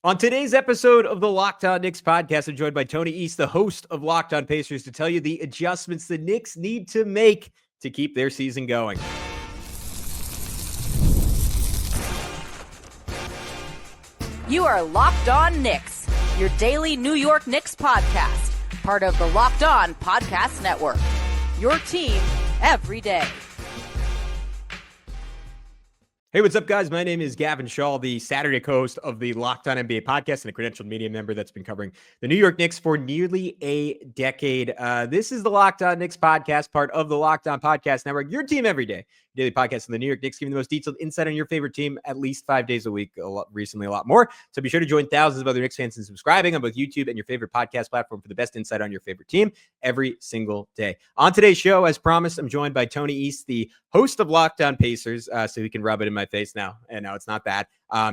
On today's episode of the Locked On Knicks podcast, I'm joined by Tony East, the host of Locked On Pacers, to tell you the adjustments the Knicks need to make to keep their season going. You are Locked On Knicks, your daily New York Knicks podcast, part of the Locked On Podcast Network. Your team every day. Hey, what's up, guys? My name is Gavin Schall, the Saturday co-host of the Locked On NBA podcast and a credentialed media member that's been covering the New York Knicks for nearly a decade. This is the Locked On Knicks podcast, part of the Locked On Podcast Network, your team every day. Daily podcast of the New York Knicks, giving the most detailed insight on your favorite team at least 5 days a week, recently a lot more. So be sure to join thousands of other Knicks fans in subscribing on both YouTube and your favorite podcast platform for the best insight on your favorite team every single day. On today's show, as promised, I'm joined by Tony East, the host of Locked On Pacers, so he can rub it in my face now. And no, it's not bad.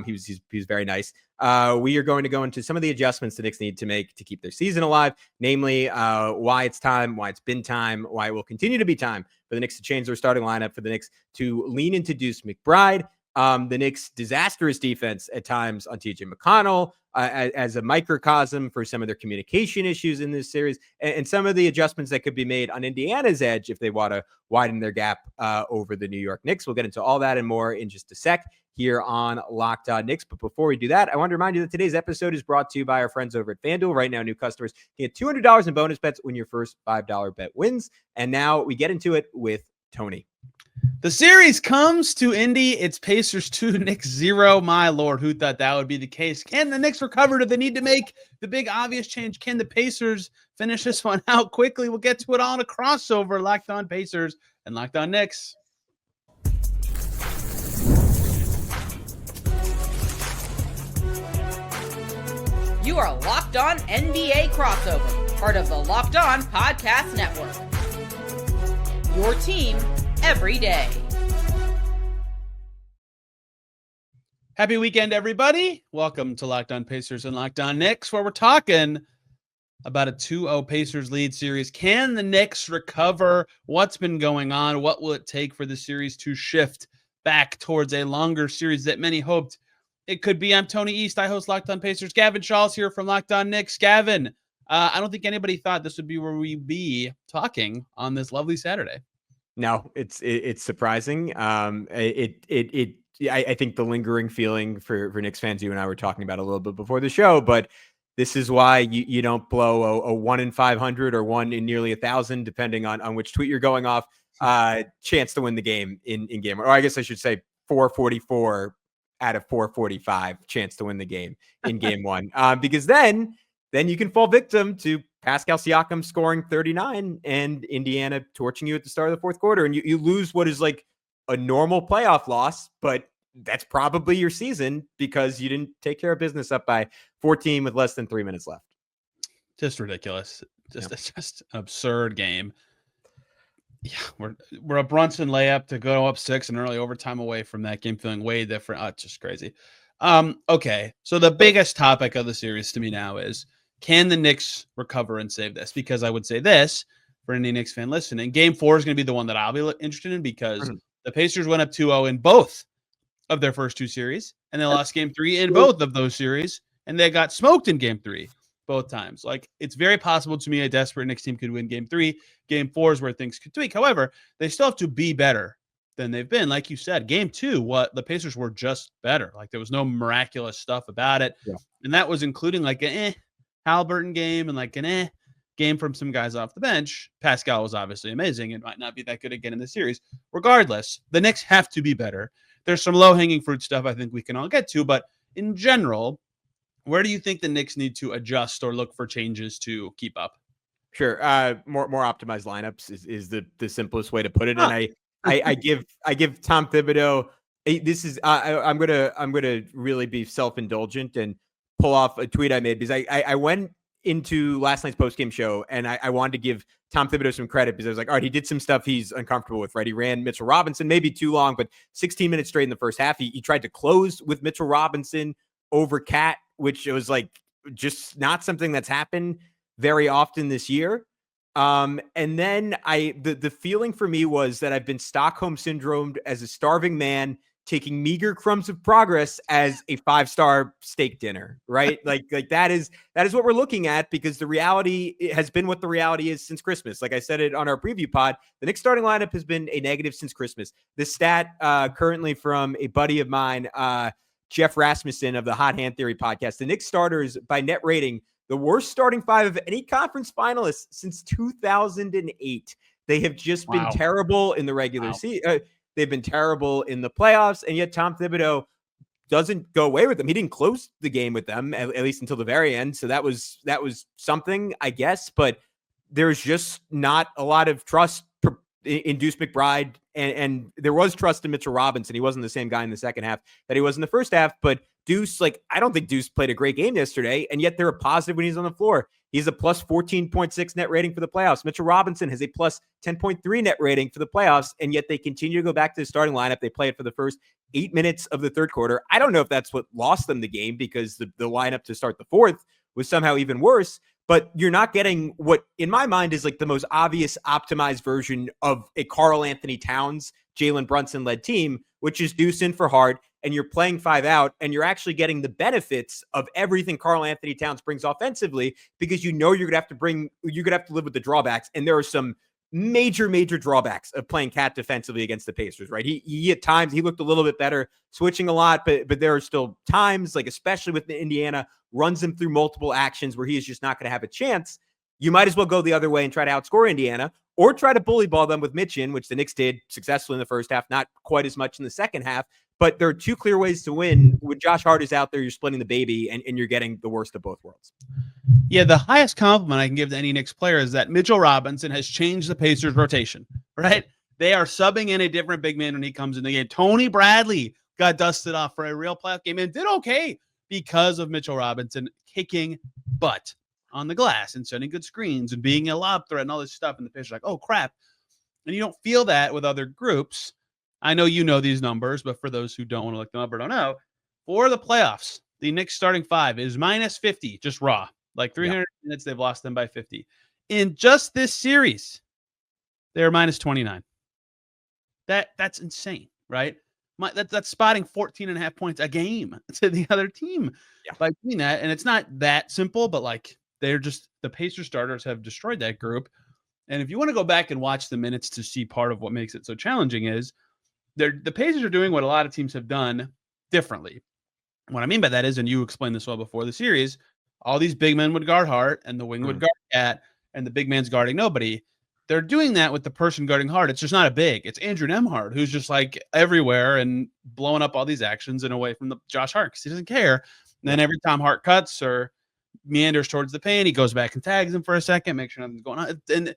He was very nice. We are going to go into some of the adjustments the Knicks need to make to keep their season alive, namely why it's time, why it's been time, why it will continue to be time for the Knicks to change their starting lineup, for the Knicks to lean into Deuce McBride, the Knicks' disastrous defense at times on TJ McConnell, as a microcosm for some of their communication issues in this series, and some of the adjustments that could be made on Indiana's edge if they want to widen their gap over the New York Knicks. We'll get into all that and more in just a sec here on Locked On Knicks. But before we do that, I want to remind you that today's episode is brought to you by our friends over at FanDuel. Right now, new customers can get $200 in bonus bets when your first $5 bet wins. And now we get into it with Tony. The series comes to Indy. It's Pacers 2, Knicks 0. My Lord, who thought that would be the case? Can the Knicks recover? Do they need to make the big obvious change? Can the Pacers finish this one out quickly? We'll get to it all in a crossover. Locked On Pacers and Locked On Knicks. You are Locked On NBA crossover, part of the Locked On Podcast Network. Your team every day. Happy weekend, everybody. Welcome to Locked On Pacers and Locked On Knicks, where we're talking about a 2-0 Pacers lead series. Can the Knicks recover? What's been going on? What will it take for the series to shift back towards a longer series that many hoped it could be? I'm Tony East. I host Locked On Pacers. Gavin Schall's here from Locked On Knicks. Gavin, I don't think anybody thought this would be where we'd be talking on this lovely Saturday. No, it's surprising. I think the lingering feeling for Knicks fans, you and I were talking about a little bit before the show, but this is why you don't blow a 1 in 500 or 1 in nearly 1,000, depending on which tweet you're going off, chance to win the game in game. Or I guess I should say 444 out of 445 chance to win the game in game one. Because then you can fall victim to Pascal Siakam scoring 39 and Indiana torching you at the start of the fourth quarter. And you lose what is like a normal playoff loss, but that's probably your season because you didn't take care of business up by 14 with less than 3 minutes left. Just ridiculous. It's just an absurd game. Yeah, we're a Brunson layup to go up 6 and early overtime away from that game, feeling way different. It's just crazy. Okay, so the biggest topic of the series to me now is, can the Knicks recover and save this? Because I would say this for any Knicks fan listening, Game 4 is going to be the one that I'll be interested in because the Pacers went up 2-0 in both of their first 2 series, and they lost Game 3 in both of those series, and they got smoked in Game 3. Both times. Like, it's very possible to me a desperate Knicks team could win Game 3. Game 4 is where things could tweak. However, they still have to be better than they've been. Like you said, Game 2, the Pacers were just better. Like, there was no miraculous stuff about it. Yeah. And that was including like an Haliburton game and like an game from some guys off the bench. Pascal was obviously amazing. It might not be that good again in the series. Regardless, the Knicks have to be better. There's some low-hanging fruit stuff I think we can all get to, but in general, where do you think the Knicks need to adjust or look for changes to keep up? Sure. More optimized lineups is the simplest way to put it. And I give Tom Thibodeau, this is, I'm gonna really be self-indulgent and pull off a tweet I made because I went into last night's postgame show and I wanted to give Tom Thibodeau some credit because I was like, all right, he did some stuff he's uncomfortable with, right? He ran Mitchell Robinson, maybe too long, but 16 minutes straight in the first half. He tried to close with Mitchell Robinson over Cat, which was like just not something that's happened very often this year. And then the feeling for me was that I've been Stockholm syndromed as a starving man taking meager crumbs of progress as a 5-star steak dinner, right? like that is what we're looking at, because the reality has been what the reality is since Christmas. Like I said it on our preview pod, the Knicks starting lineup has been a negative since Christmas. This stat currently from a buddy of mine, Jeff Rasmussen of the Hot Hand Theory podcast, the Knicks starters by net rating, the worst starting five of any conference finalists since 2008. They have just been terrible in the regular season. They've been terrible in the playoffs, and yet Tom Thibodeau doesn't go away with them. He didn't close the game with them, at least until the very end. So that was something, I guess. But there's just not a lot of trust in Deuce McBride, and there was trust in Mitchell Robinson. He wasn't the same guy in the second half that he was in the first half, but Deuce, I don't think Deuce played a great game yesterday, and yet they're a positive when he's on the floor. He's a plus 14.6 net rating for the playoffs. Mitchell Robinson has a plus 10.3 net rating for the playoffs, and yet they continue to go back to the starting lineup. They play it for the first 8 minutes of the third quarter. I don't know if that's what lost them the game, because the lineup to start the fourth was somehow even worse, but you're not getting what, in my mind, is the most obvious optimized version of a Karl Anthony Towns, Jalen Brunson-led team, which is Deuce in for Hart, and you're playing 5 out, and you're actually getting the benefits of everything Karl Anthony Towns brings offensively, because you're going to have to live with the drawbacks. And there are some major drawbacks of playing Cat defensively against the Pacers, right? He at times, he looked a little bit better, switching a lot, but there are still times, especially with Indiana, runs him through multiple actions where he is just not going to have a chance. You might as well go the other way and try to outscore Indiana, or try to bully ball them with Mitchin, which the Knicks did successfully in the first half, not quite as much in the second half. But there are two clear ways to win. When Josh Hart is out there, you're splitting the baby, and you're getting the worst of both worlds. Yeah, the highest compliment I can give to any Knicks player is that Mitchell Robinson has changed the Pacers' rotation, right? They are subbing in a different big man when he comes in the game. Tony Bradley got dusted off for a real playoff game and did okay because of Mitchell Robinson kicking butt on the glass and sending good screens and being a lob threat and all this stuff. And the Pacers are like, oh, crap. And you don't feel that with other groups. I know you know these numbers, but for those who don't want to look them up or don't know, for the playoffs, the Knicks starting 5 is minus 50, just raw. 300 minutes, they've lost them by 50. In just this series, they're minus 29. That's insane, right? That's spotting 14.5 points a game to the other team by doing that. And it's not that simple, but they're just, the Pacers starters have destroyed that group. And if you want to go back and watch the minutes to see part of what makes it so challenging is, the Pacers are doing what a lot of teams have done differently. What I mean by that is, and you explained this well before the series, all these big men would guard Hart, and the wing would guard Cat, and the big man's guarding nobody. They're doing that with the person guarding Hart. It's just not a big. It's Andrew Nembhard, who's just everywhere and blowing up all these actions and away from the Josh Hart because he doesn't care. And then every time Hart cuts or meanders towards the paint, he goes back and tags him for a second, make sure nothing's going on. And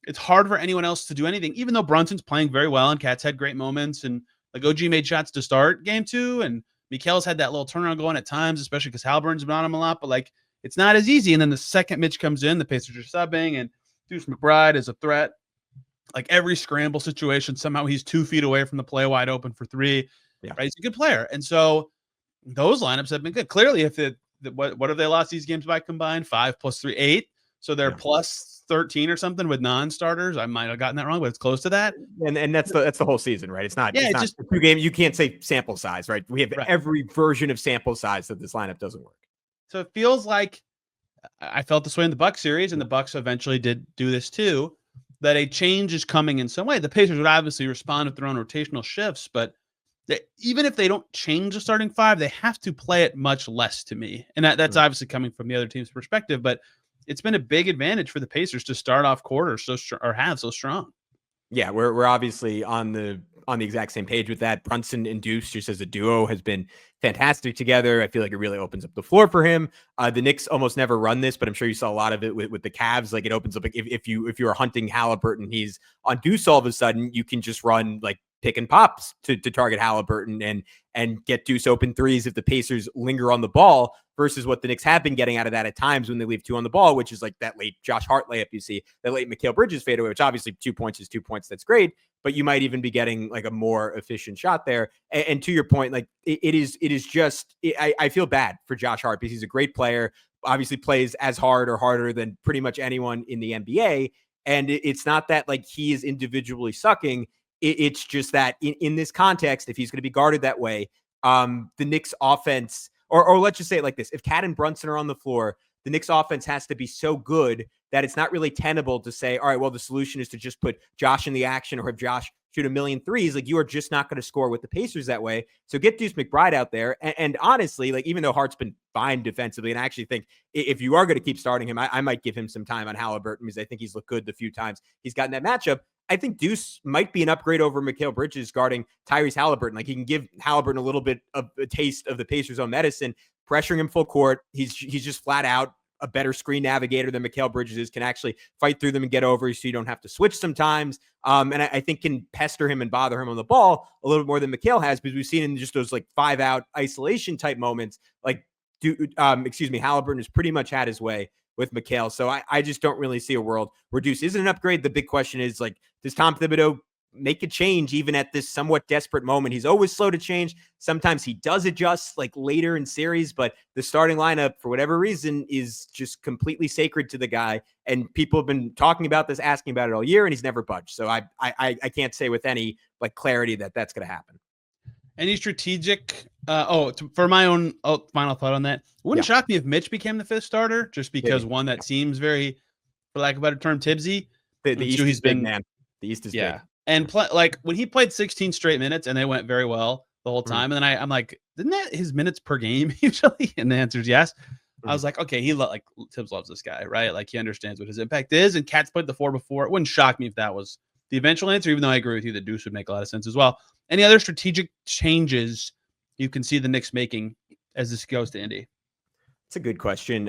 it's hard for anyone else to do anything, even though Brunson's playing very well and Cat's had great moments. And OG made shots to start game 2. And Mikel's had that little turnaround going at times, especially because Haliburton's been on him a lot. But it's not as easy. And then the second Mitch comes in, the Pacers are subbing, and Deuce McBride is a threat. Every scramble situation, somehow he's 2 feet away from the play wide open for 3. Yeah. Right? He's a good player. And so those lineups have been good. Clearly, if what have they lost these games by combined? 5 plus 3, 8. So they're plus 13 or something with non-starters. I might have gotten that wrong, but it's close to that. And that's the whole season, right? It's not just 2 games. You can't say sample size, right? We have every version of sample size that this lineup doesn't work. So it feels like I felt this way in the Bucks series, and the Bucks eventually did do this too, that a change is coming in some way. The Pacers would obviously respond with their own rotational shifts, but even if they don't change the starting 5, they have to play it much less to me. And that's obviously coming from the other team's perspective, but it's been a big advantage for the Pacers to start off quarters so strong. Yeah, we're obviously on the exact same page with that. Brunson and Deuce, just as a duo, has been fantastic together. I feel like it really opens up the floor for him. The Knicks almost never run this, but I'm sure you saw a lot of it with the Cavs. It opens up. If you are hunting Haliburton, he's on Deuce all of a sudden. You can just run pick and pops to target Haliburton and get Deuce open threes if the Pacers linger on the ball, versus what the Knicks have been getting out of that at times when they leave 2 on the ball, which is that late Josh Hart layup you see, that late Mikal Bridges fadeaway, which obviously 2 points is 2 points. That's great, but you might even be getting a more efficient shot there. And to your point, I feel bad for Josh Hart because he's a great player, obviously plays as hard or harder than pretty much anyone in the NBA. And it's not that he is individually sucking. It's just that in this context, if he's going to be guarded that way, the Knicks offense, or let's just say it like this: if Cat and Brunson are on the floor, the Knicks offense has to be so good that it's not really tenable to say, all right, well, the solution is to just put Josh in the action or have Josh shoot a million threes. Like, you are just not going to score with the Pacers that way. So get Deuce McBride out there. And honestly, like, even though Hart's been fine defensively, and I actually think if you are going to keep starting him, I might give him some time on Haliburton, because I think he's looked good the few times he's gotten that matchup. I think Deuce might be an upgrade over Mikal Bridges guarding Tyrese Haliburton. Like, he can give Haliburton a little bit of a taste of the Pacers' own medicine, pressuring him full court. He's just flat out a better screen navigator than Mikal Bridges is, can actually fight through them and get over, so you don't have to switch sometimes. And I think can pester him and bother him on the ball a little bit more than Mikal has, because we've seen in just those like 5-out isolation type moments, like, Haliburton has pretty much had his way with Mikal. So I just don't really see a world where Deuce isn't an upgrade. The big question is, like, does Tom Thibodeau make a change even at this somewhat desperate moment? He's always slow to change. Sometimes he does adjust like later in series, but the starting lineup, for whatever reason, is just completely sacred to the guy. And people have been talking about this, asking about it all year, and he's never budged. So I can't say with any like clarity that that's going to happen. Any strategic? For my own final thought on that, wouldn't shock me if Mitch became the fifth starter, just because one that seems very, for lack of a better term, Tibbsy. The East is big, man. The East is big. And like when he played 16 straight minutes and they went very well the whole time. And then I'm like, isn't that his minutes per game usually? And the answer is yes. I was like, okay, like Tibbs loves this guy, right? Like, he understands what his impact is. And Cat's played the 4 before. It wouldn't shock me if that was the eventual answer, even though I agree with you that Deuce would make a lot of sense as well. Any other strategic changes you can see the Knicks making as this goes to Indy? It's a good question.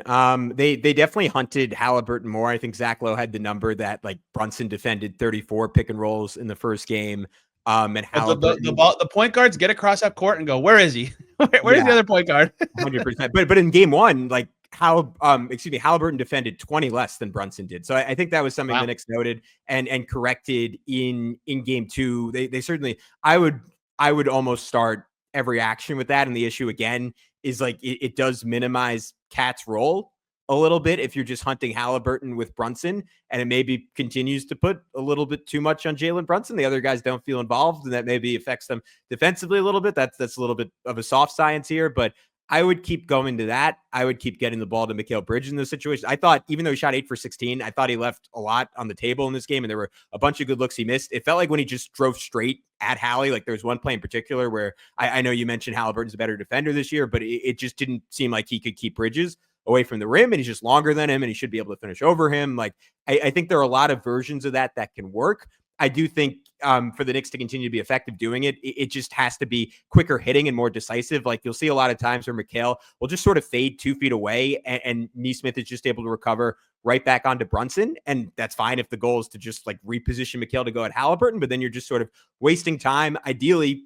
They definitely hunted Haliburton more. I think Zach Lowe had the number that, like, Brunson defended 34 pick and rolls in the first game. And Haliburton, the point guards get across up court and go, where is he? Where's the other point guard? 100%. But in game one, like, Haliburton defended 20 less than Brunson did. So I think that was something the Knicks noted and corrected in game two. They certainly, I would almost start every action with that. And the issue again is, like, it does minimize Cat's role a little bit if you're just hunting Haliburton with Brunson, and it maybe continues to put a little bit too much on Jalen Brunson. The other guys don't feel involved, and that maybe affects them defensively a little bit. That's a little bit of a soft science here, but I would keep going to that. I would keep getting the ball to Mikal Bridges in this situation. I thought, even though he shot 8 for 16, I thought he left a lot on the table in this game, and there were a bunch of good looks he missed. It felt like when he just drove straight at Hallie, like there was one play in particular where I know you mentioned Haliburton's a better defender this year, but it just didn't seem like he could keep Bridges away from the rim, and he's just longer than him, and he should be able to finish over him. Like, I think there are a lot of versions of that can work. I do think for the Knicks to continue to be effective doing it, it just has to be quicker hitting and more decisive. Like, you'll see a lot of times where Mikal will just sort of fade 2 feet away, and Nesmith is just able to recover right back onto Brunson. And that's fine if the goal is to just like reposition Mikal to go at Haliburton, but then you're just sort of wasting time. Ideally,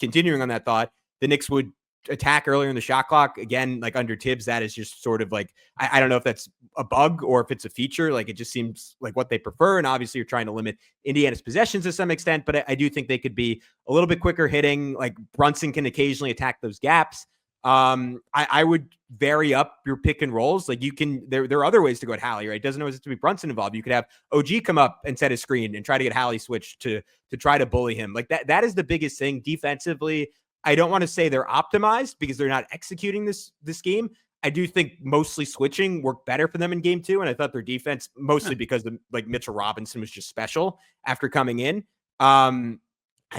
continuing on that thought, the Knicks would attack earlier in the shot clock. Again, like under Tibbs, that is just sort of like, I don't know if that's a bug or if it's a feature. Like, it just seems like what they prefer. And obviously you're trying to limit Indiana's possessions to some extent, but I do think they could be a little bit quicker hitting. Like, Brunson can occasionally attack those gaps. I would vary up your pick and rolls. Like, you can, there are other ways to go at Hallie, right? It doesn't always have to be Brunson involved. You could have OG come up and set a screen and try to get Hallie switched to try to bully him. Like, that is the biggest thing defensively. I don't want to say they're optimized because they're not executing this game. I do think mostly switching worked better for them in game two. And I thought their defense, mostly because like Mitchell Robinson was just special after coming in. I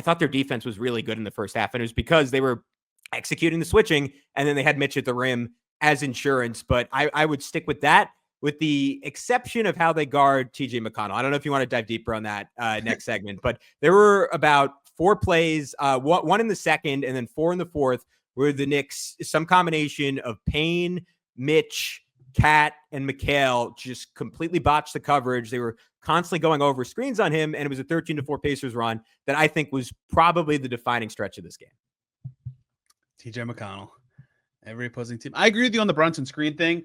thought their defense was really good in the first half, and it was because they were executing the switching, and then they had Mitch at the rim as insurance. But I would stick with that, with the exception of how they guard TJ McConnell. I don't know if you want to dive deeper on that next segment, but there were about 4 plays, one in the second and then 4 in the fourth, where the Knicks, some combination of Payne, Mitch, Cat, and Mikal just completely botched the coverage. They were constantly going over screens on him, and it was a 13-4 Pacers run that I think was probably the defining stretch of this game. TJ McConnell, every opposing team. I agree with you on the Brunson screen thing.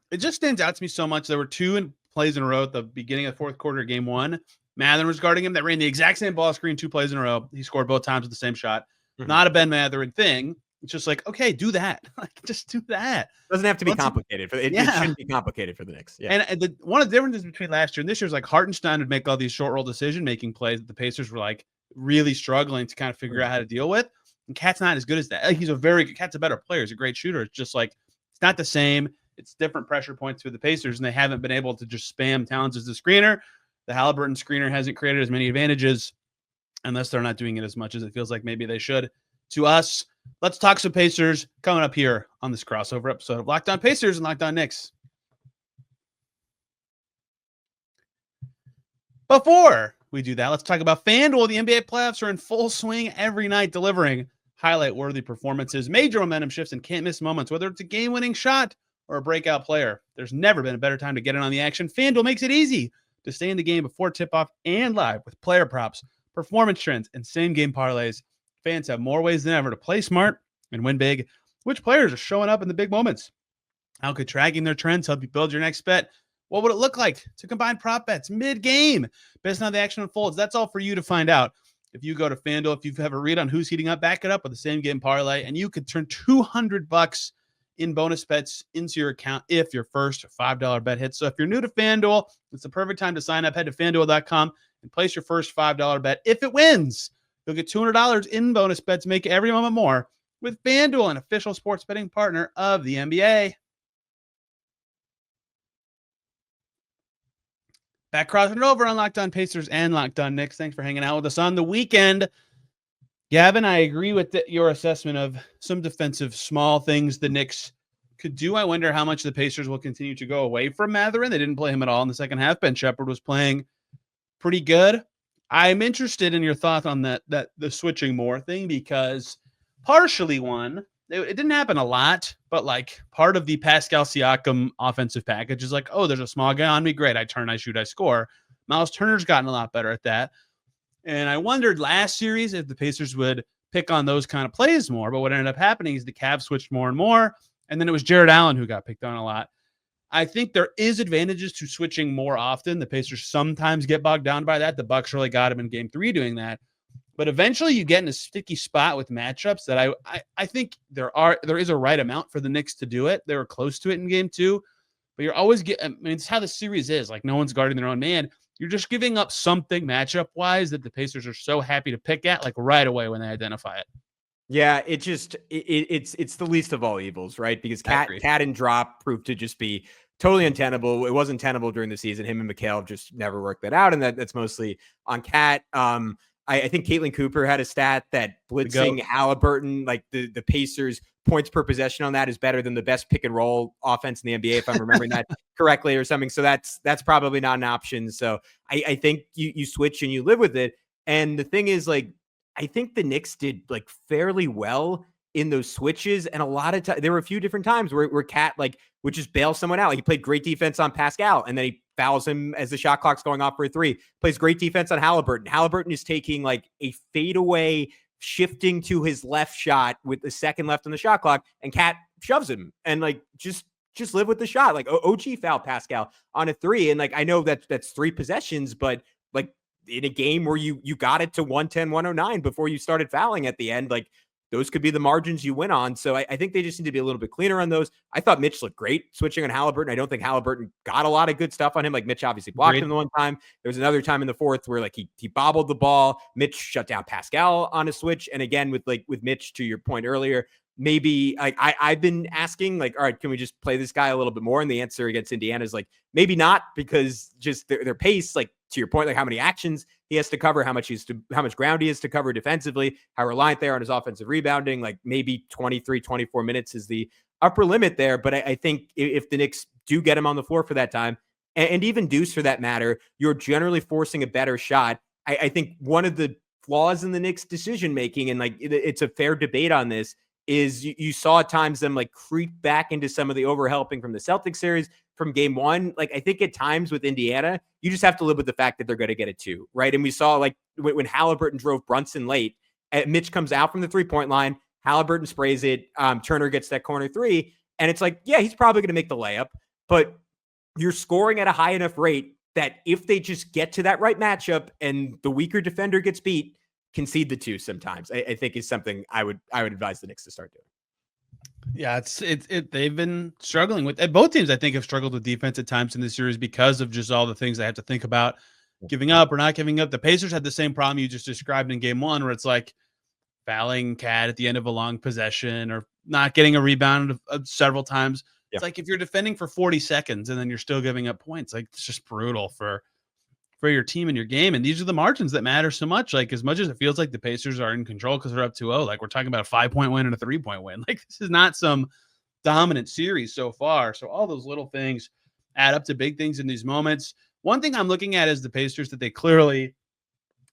It just stands out to me so much. There were 2 plays in a row at the beginning of the fourth quarter of game 1. Mathurin was guarding him, that ran the exact same ball screen 2 plays in a row. He scored both times with the same shot. Mm-hmm. Not a Ben Mathurin thing. It's just like, okay, do that. Like, just do that. Doesn't have to be complicated. It shouldn't be complicated for the Knicks. Yeah. And one of the differences between last year and this year is like Hartenstein would make all these short roll decision-making plays that the Pacers were like really struggling to kind of figure out how to deal with. And Cat's not as good as that. Like, Cat's a better player. He's a great shooter. It's just like, it's not the same. It's different pressure points for the Pacers, and they haven't been able to just spam Towns as the screener. The Haliburton screener hasn't created as many advantages unless they're not doing it as much as it feels like maybe they should to us. Let's talk some Pacers coming up here on this crossover episode of Locked On Pacers and Locked On Knicks. Before we do that, let's talk about FanDuel. The NBA playoffs are in full swing every night, delivering highlight-worthy performances, major momentum shifts, and can't-miss moments, whether it's a game-winning shot or a breakout player. There's never been a better time to get in on the action. FanDuel makes it easy to stay in the game before tip-off and live with player props, performance trends, and same-game parlays. Fans have more ways than ever to play smart and win big. Which players are showing up in the big moments? How could tracking their trends help you build your next bet? What would it look like to combine prop bets mid-game based on how the action unfolds? That's all for you to find out. If you go to FanDuel, if you have a read on who's heating up, back it up with the same game parlay, and you could turn $200 in bonus bets into your account if your first $5 bet hits. So if you're new to FanDuel, it's the perfect time to sign up. Head to FanDuel.com and place your first $5 bet. If it wins, you'll get $200 in bonus bets. Make every moment more with FanDuel, an official sports betting partner of the NBA. Back crossing it over on Locked On Pacers and Locked On Knicks. Thanks for hanging out with us on the weekend. Gavin, I agree with your assessment of some defensive small things the Knicks could do. I wonder how much the Pacers will continue to go away from Mathurin. They didn't play him at all in the second half. Ben Shepherd was playing pretty good. I'm interested in your thoughts on the switching more thing, because partially it didn't happen a lot, but like part of the Pascal Siakam offensive package is like, oh, there's a small guy on me. Great. I turn, I shoot, I score. Miles Turner's gotten a lot better at that. And I wondered last series if the Pacers would pick on those kind of plays more, but what ended up happening is the Cavs switched more and more. And then it was Jared Allen who got picked on a lot. I think there is advantages to switching more often. The Pacers sometimes get bogged down by that. The Bucks really got him in game 3 doing that. But eventually you get in a sticky spot with matchups that I think there is a right amount for the Knicks to do it. They were close to it in game 2, but you're always it's how the series is. Like, no one's guarding their own man. You're just giving up something matchup wise that the Pacers are so happy to pick at, like right away when they identify it. Yeah, it's the least of all evils, right? Because Cat and drop proved to just be totally untenable. It wasn't tenable during the season. Him and Mikhail just never worked that out, and that's mostly on Cat. I think Caitlin Cooper had a stat that blitzing Haliburton, like the Pacers points per possession on that is better than the best pick and roll offense in the NBA, if I'm remembering that correctly or something. So that's probably not an option. So I think you switch and you live with it. And the thing is, like, I think the Knicks did like fairly well in those switches. And a lot of times there were a few different times where Cat like would just bail someone out. Like, he played great defense on Pascal, and then he fouls him as the shot clock's going off for a 3. Plays great defense on Haliburton. Haliburton is taking like a fadeaway, shifting to his left shot with the second left on the shot clock, and Cat shoves him. And like, just live with the shot. Like, OG fouled Pascal on a 3. And like, I know that's 3 possessions, but like in a game where you got it to 110, 109 before you started fouling at the end, like, those could be the margins you win on. So I think they just need to be a little bit cleaner on those. I thought Mitch looked great switching on Haliburton. I don't think Haliburton got a lot of good stuff on him. Like, Mitch obviously blocked him the one time. There was another time in the fourth where like he bobbled the ball. Mitch shut down Pascal on a switch. And again, with Mitch, to your point earlier, maybe like I've been asking, like, all right, can we just play this guy a little bit more? And the answer against Indiana is like, maybe not, because just their pace, like, to your point, like how many actions he has to cover, how much ground he has to cover defensively, how reliant they are on his offensive rebounding, like maybe 23, 24 minutes is the upper limit there. But I think if the Knicks do get him on the floor for that time, and even Deuce for that matter, you're generally forcing a better shot. I think one of the flaws in the Knicks decision-making, and like it's a fair debate on this, is you saw at times them like creep back into some of the overhelping from the Celtics series from game 1. Like, I think at times with Indiana, you just have to live with the fact that they're going to get it too, right? And we saw like when Haliburton drove Brunson late, Mitch comes out from the 3-point line, Haliburton sprays it, Turner gets that corner 3, and it's like, yeah, he's probably going to make the layup, but you're scoring at a high enough rate that if they just get to that right matchup and the weaker defender gets beat, concede the 2 sometimes, I think is something I would advise the Knicks to start doing. Yeah, they've been struggling with both teams. I think have struggled with defense at times in this series because of just all the things they have to think about giving up or not giving up. The Pacers had the same problem you just described in game one, where it's like fouling Cat at the end of a long possession or not getting a rebound several times. Yeah. It's like if you're defending for 40 seconds and then you're still giving up points, like it's just brutal for your team and your game. And these are the margins that matter so much. Like as much as it feels like the Pacers are in control because they're up 2-0, like we're talking about a 5-point win and a 3-point win. Like this is not some dominant series so far. So all those little things add up to big things in these moments. One thing I'm looking at is the Pacers that they clearly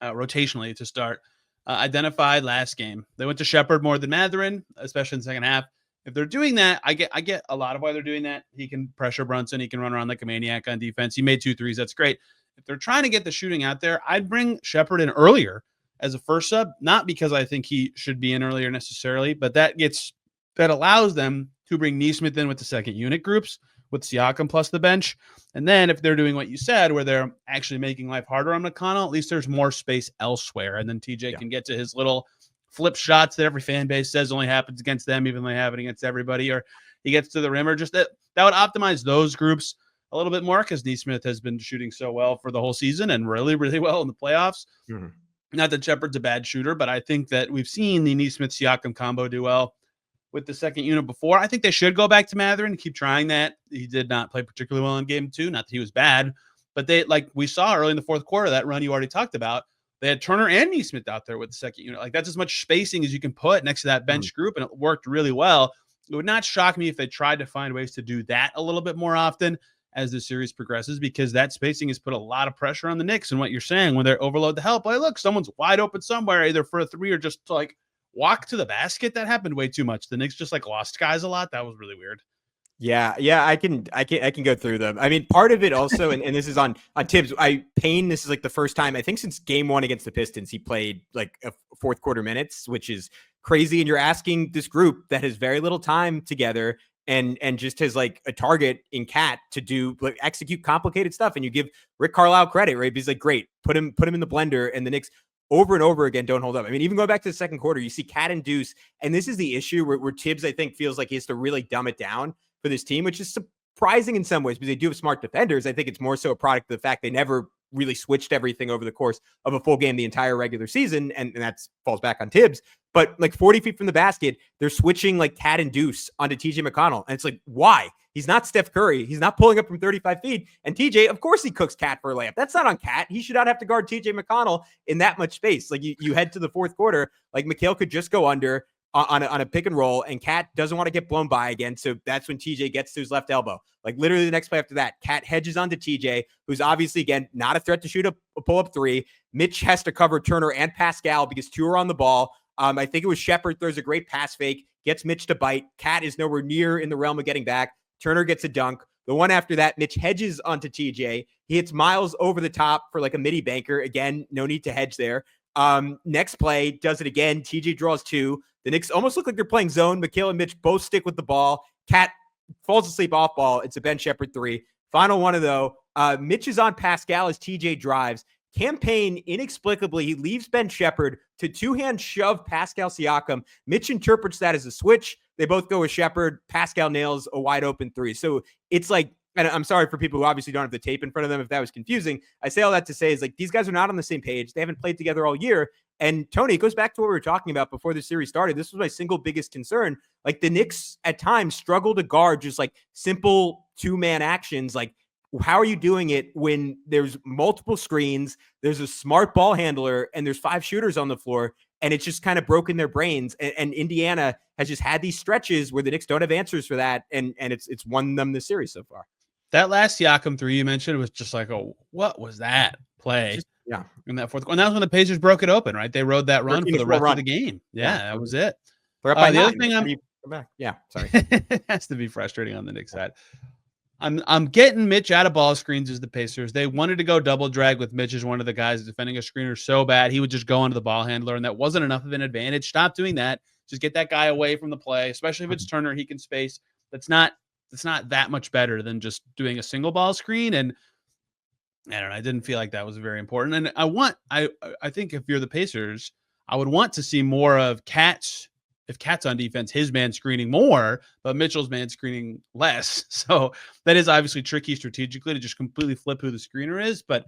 rotationally to start identified last game. They went to Shepherd more than Mathurin, especially in the second half. If they're doing that, I get a lot of why they're doing that. He can pressure Brunson. He can run around like a maniac on defense. He made 2 threes. That's great. If they're trying to get the shooting out there, I'd bring Shepherd in earlier as a first sub, not because I think he should be in earlier necessarily, but that allows them to bring Nesmith in with the second unit groups with Siakam plus the bench. And then if they're doing what you said, where they're actually making life harder on McConnell, at least there's more space elsewhere. And then TJ can get to his little flip shots that every fan base says only happens against them, even though they have it against everybody, or he gets to the rim, or just that would optimize those groups a little bit more because Nesmith has been shooting so well for the whole season and really, really well in the playoffs. Mm-hmm. Not that Shepard's a bad shooter, but I think that we've seen the Nesmith-Siakam combo do well with the second unit before. I think they should go back to Mathurin and keep trying that. He did not play particularly well in game 2. Not that he was bad, but they, like we saw early in the fourth quarter, that run you already talked about, they had Turner and Nesmith out there with the second unit. Like that's as much spacing as you can put next to that bench group, and it worked really well. It would not shock me if they tried to find ways to do that a little bit more often as the series progresses, because that spacing has put a lot of pressure on the Knicks. And what you're saying, when they overload the help, like, look, someone's wide open somewhere, either for a 3 or just to, like, walk to the basket. That happened way too much. The Knicks just like lost guys a lot. That was really weird. Yeah, I can go through them. I mean, part of it also, and this is on Tibbs. Payne, this is like the first time I think since game 1 against the Pistons he played like a fourth quarter minutes, which is crazy. And you're asking this group that has very little time together and just has like a target in Cat to do like execute complicated stuff, and you give Rick Carlisle credit, right? He's like, great, put him in the blender, and the Knicks over and over again don't hold up. I mean, even going back to the second quarter, you see Cat and Deuce, and this is the issue where Tibbs I think feels like he has to really dumb it down for this team, which is surprising in some ways because they do have smart defenders. I think it's more so a product of the fact they never really switched everything over the course of a full game the entire regular season, and that falls back on Tibbs. But like 40 feet from the basket, they're switching like Cat and Deuce onto TJ McConnell. And it's like, why? He's not Steph Curry. He's not pulling up from 35 feet. And TJ, of course he cooks Cat for a layup. That's not on Cat. He should not have to guard TJ McConnell in that much space. Like you head to the fourth quarter, like Mikal could just go under on a pick and roll, and Cat doesn't want to get blown by again. So that's when TJ gets to his left elbow. Like literally the next play after that, Cat hedges onto TJ, who's obviously, again, not a threat to shoot a pull-up 3. Mitch has to cover Turner and Pascal because 2 are on the ball. I think it was Shepherd throws a great pass fake, gets Mitch to bite. Cat is nowhere near in the realm of getting back. Turner gets a dunk. The one after that, Mitch hedges onto TJ. He hits Miles over the top for like a midi banker. Again, no need to hedge there. Next play, does it again. TJ draws 2. The Knicks almost look like they're playing zone. Mikal and Mitch both stick with the ball. Cat falls asleep off ball. It's a Ben Shepherd 3. Final one, though. Mitch is on Pascal as TJ drives. Campaign, inexplicably, he leaves Ben Shepherd to two-hand shove Pascal Siakam. Mitch interprets that as a switch. They both go with Shepherd. Pascal nails a wide open 3. So it's like, and I'm sorry for people who obviously don't have the tape in front of them if that was confusing. I say all that to say is like these guys are not on the same page. They haven't played together all year. And Tony, it goes back to what we were talking about before the series started. This was my single biggest concern. Like the Knicks at times struggle to guard just like simple 2-man actions. Like, how are you doing it when there's multiple screens, there's a smart ball handler, and there's 5 shooters on the floor, and it's just kind of broken their brains. And Indiana has just had these stretches where the Knicks don't have answers for that, and it's won them the series so far. That last Siakam 3 you mentioned was just like, what was that play? Yeah. In that fourth quarter. And that was when the Pacers broke it open, right? They rode that run for the rest of the game. Yeah, that was it. The other thing yeah, sorry. It has to be frustrating on the Knicks side. I'm getting Mitch out of ball screens as the Pacers. They wanted to go double drag with Mitch as one of the guys defending a screener so bad he would just go onto the ball handler, and that wasn't enough of an advantage. Stop doing that. Just get that guy away from the play, especially if it's Turner. He can space. That's not that much better than just doing a single ball screen. And I don't know. I didn't feel like that was very important. And I think if you're the Pacers, I would want to see more of Cat's if Cat's on defense, his man screening more, but Mitchell's man screening less. So that is obviously tricky strategically to just completely flip who the screener is. But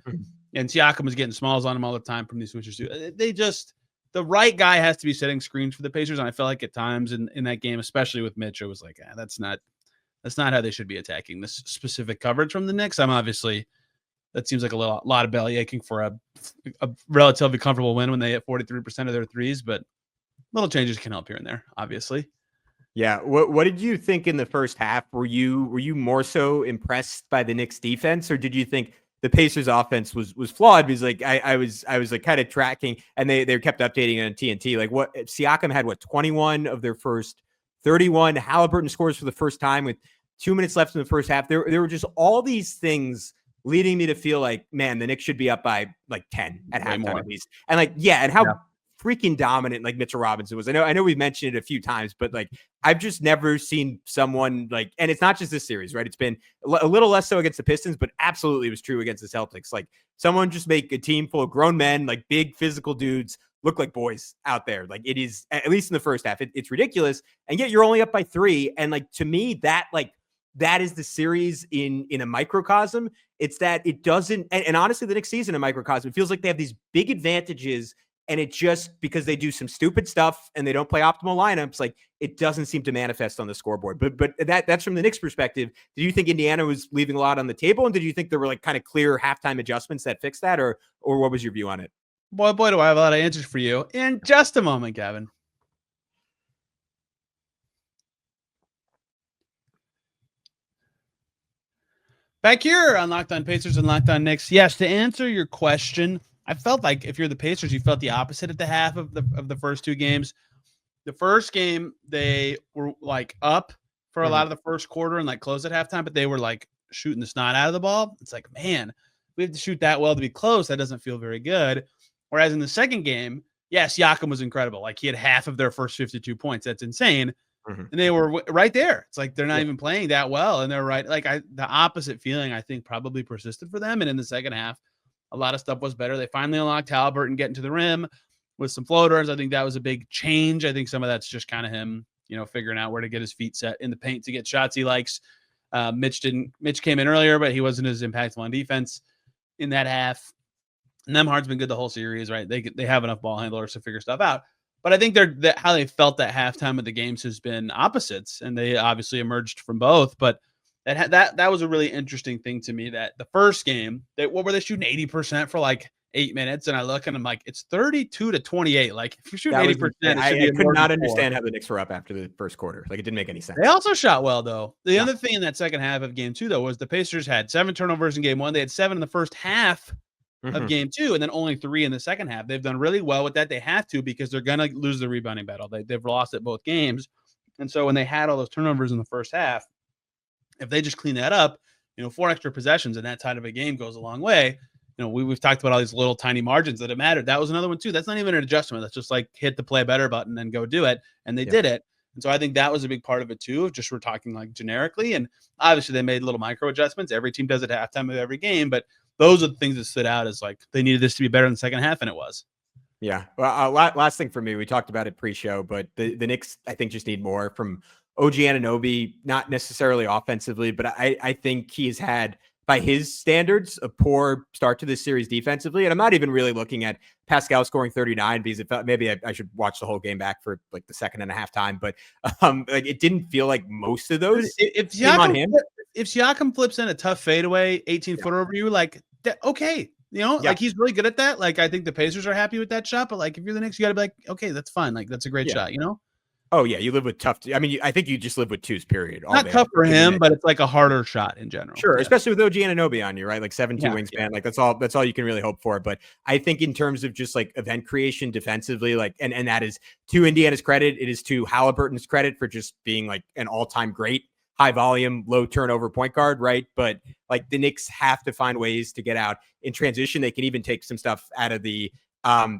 and Siakam was getting smalls on him all the time from these switchers too. They just, the right guy has to be setting screens for the Pacers. And I felt like at times in that game, especially with Mitch, it was like, that's not how they should be attacking this specific coverage from the Knicks. That seems like a lot of belly aching for a relatively comfortable win when they hit 43% of their threes, but little changes can help here and there, obviously. Yeah. What did you think in the first half? Were you more so impressed by the Knicks defense, or did you think the Pacers offense was flawed? Because like I was like kind of tracking, and they kept updating it on TNT. Like what Siakam had 21 of their first 31. Haliburton scores for the first time with 2 minutes left in the first half. There were just all these things leading me to feel like, man, the Knicks should be up by like 10 at halftime at least. And like, and how freaking dominant like Mitchell Robinson was. I know we've mentioned it a few times, but like I've just never seen someone like, and it's not just this series, right? It's been a little less so against the Pistons, but absolutely was true against the Celtics. Like someone just make a team full of grown men, like big physical dudes, look like boys out there. Like it is, at least in the first half, it's ridiculous. And yet you're only up by 3. And like, to me, that is the series in a microcosm. It's that it doesn't, and honestly, the next season in microcosm, it feels like they have these big advantages, and it just, because they do some stupid stuff and they don't play optimal lineups, like it doesn't seem to manifest on the scoreboard. But that's from the Knicks perspective. Did you think Indiana was leaving a lot on the table, and did you think there were like kind of clear halftime adjustments that fixed that, or what was your view on it? Boy, do I have a lot of answers for you in just a moment, Gavin. Back here on Locked On Pacers and Locked On Knicks. Yes, to answer your question, I felt like if you're the Pacers, you felt the opposite at the half of the first 2 games. The first game, they were like up for a lot of the first quarter and like close at halftime, but they were like shooting the snot out of the ball. It's like, man, we have to shoot that well to be close. That doesn't feel very good. Whereas in the second game, yes, Siakam was incredible. Like he had half of their first 52 points. That's insane. And they were right there. It's like they're not even playing that well, and they're right. Like the opposite feeling, I think, probably persisted for them. And in the second half, a lot of stuff was better. They finally unlocked Haliburton getting to the rim with some floaters. I think that was a big change. I think some of that's just kind of him, figuring out where to get his feet set in the paint to get shots he likes. Mitch came in earlier, but he wasn't as impactful on defense in that half. And Nembhard's been good the whole series, right? They have enough ball handlers to figure stuff out. But I think how they felt at halftime of the games has been opposites, and they obviously emerged from both. But that was a really interesting thing to me. That the first game, what were they shooting 80% for like 8 minutes? And I look and I'm like, it's 32-28. Like if you're shooting 80%, I could not understand how the Knicks were up after the first quarter. Like it didn't make any sense. They also shot well though. The other thing in that second half of game 2 though was the Pacers had 7 turnovers in game 1. They had 7 in the first half of game 2, and then only 3 in the second half. They've done really well with that. They have to, because they're going to lose the rebounding battle. They've lost at both games. And so when they had all those turnovers in the first half, if they just clean that up, 4 extra possessions in that side of a game goes a long way. We've talked about all these little tiny margins that have mattered. That was another one too. That's not even an adjustment. That's just like hit the play better button and go do it. And they did it. And so I think that was a big part of it too. Just we're talking like generically, and obviously they made little micro adjustments. Every team does it at halftime of every game, but those are the things that stood out as like they needed this to be better in the second half, and it was. Yeah. Well, last thing for me, we talked about it pre-show, but the Knicks, I think, just need more from OG Anunoby, not necessarily offensively, but I think he's had, by his standards, a poor start to this series defensively. And I'm not even really looking at Pascal scoring 39, because it felt, maybe I should watch the whole game back for like the second and a half time. But like it didn't feel like most of those if Siakam flips in a tough fadeaway 18-footer over you, like okay, like he's really good at that. Like I think the Pacers are happy with that shot, but like if you're the Knicks, you got to be like, okay, that's fine. Like that's a great shot, Oh yeah, you live with tough. I mean, I think you just live with twos. Period. Not tough for him, but it's like a harder shot in general. Sure, especially with OG Anunoby on you, right? Like 7'2" wingspan. Like that's all you can really hope for. But I think in terms of just like event creation defensively, like and that is to Indiana's credit. It is to Haliburton's credit for just being like an all-time great high volume, low turnover point guard, right? But like the Knicks have to find ways to get out in transition. They can even take some stuff out of the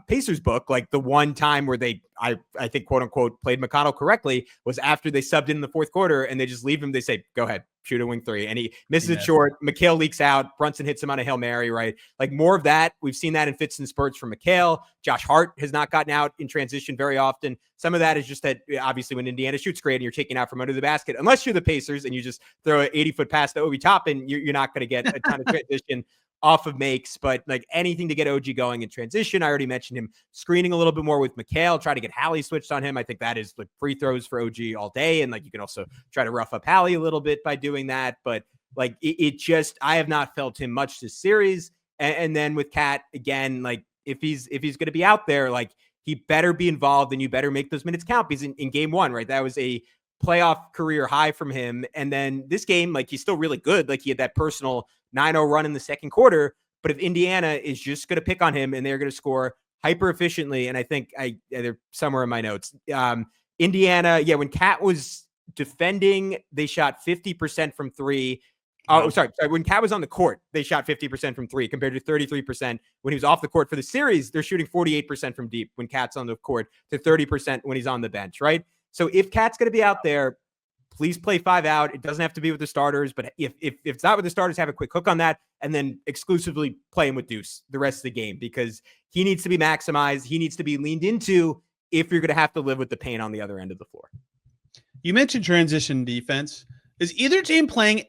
Pacers book, like the one time where I think, quote unquote, played McConnell correctly was after they subbed in the fourth quarter and they just leave him. They say, go ahead, shoot a wing three. And he misses it short. Mikal leaks out. Brunson hits him on a Hail Mary, right? Like more of that. We've seen that in fits and spurts from Mikal. Josh Hart has not gotten out in transition very often. Some of that is just that obviously when Indiana shoots great and you're taking out from under the basket, unless you're the Pacers and you just throw an 80-foot pass to Obi Toppin, you're not going to get a ton of transition off of makes, but like anything to get OG going in transition. I already mentioned him screening a little bit more with Mikal, try to get Hallie switched on him. I think that is like free throws for OG all day. And like, you can also try to rough up Hallie a little bit by doing that. But like, it just, I have not felt him much this series. And then with Cat again, like if he's going to be out there, like he better be involved and you better make those minutes count because in game one, right, that was a playoff career high from him. And then this game, like he's still really good. Like he had that personal 9-0 run in the second quarter. But if Indiana is just going to pick on him and they're going to score hyper efficiently, and I think they're somewhere in my notes, Indiana, when Cat was defending, they shot 50% from three. Oh, sorry. When Cat was on the court, they shot 50% from three compared to 33% when he was off the court. For the series, they're shooting 48% from deep when Cat's on the court to 30% when he's on the bench, right? So if Cat's going to be out there, please play 5 out. It doesn't have to be with the starters, but if it's not with the starters, have a quick hook on that and then exclusively play him with Deuce the rest of the game because he needs to be maximized. He needs to be leaned into if you're going to have to live with the pain on the other end of the floor. You mentioned transition defense. Is either team playing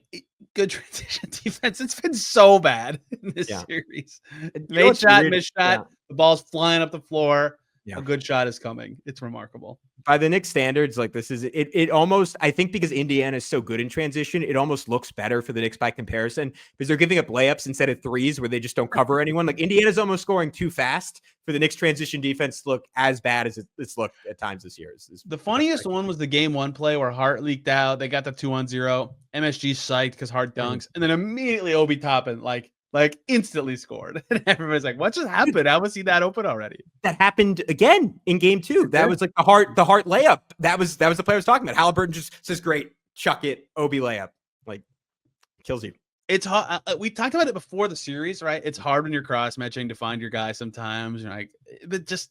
good transition defense? It's been so bad in this series. Made shot, missed shot. The ball's flying up the floor. A good shot is coming. It's remarkable. By the Knicks standards, like this is it almost, I think because Indiana is so good in transition, it almost looks better for the Knicks by comparison because they're giving up layups instead of threes where they just don't cover anyone. Like Indiana's almost scoring too fast for the Knicks transition defense to look as bad as it's looked at times this year. The funniest one was the game one play where Hart leaked out. They got the 2-on-0. MSG psyched because Hart dunks. And then immediately Obi Toppin like instantly scored. And everybody's like, what just happened? How was he that open already? That happened again in game two. That was like the Hart layup. That was the player I was talking about. Haliburton just says, great, chuck it, Obi layup. Like, kills you. It's hard. We talked about it before the series, right? It's hard when you're cross matching to find your guy sometimes. You're like, but just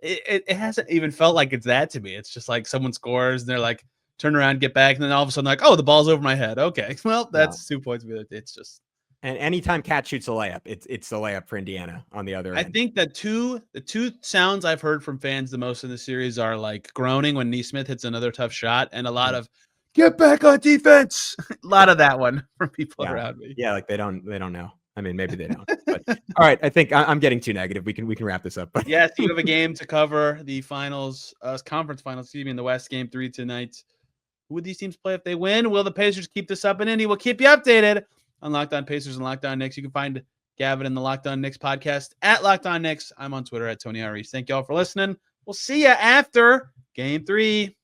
it hasn't even felt like it's that to me. It's just like someone scores and they're like, turn around, get back, and then all of a sudden like, oh, the ball's over my head. Okay, well, that's 2 points. It's just. And anytime Cat shoots a layup, it's a layup for Indiana on the other end. I think that the two sounds I've heard from fans the most in the series are like groaning when Nesmith hits another tough shot and a lot of get back on defense. A lot of that one from people around me. Yeah, like they don't know. I mean, maybe they don't. But, all right, I think I'm getting too negative. We can wrap this up. But yes, you have a game to cover the finals, conference finals, in the West, game 3 tonight. Who would these teams play if they win? Will the Pacers keep this up in Indy? We'll keep you updated on Locked On Pacers and Locked On Knicks. You can find Gavin in the Locked On Knicks podcast at Locked On Knicks. I'm on Twitter at Tony Arias. Thank you all for listening. We'll see you after game 3.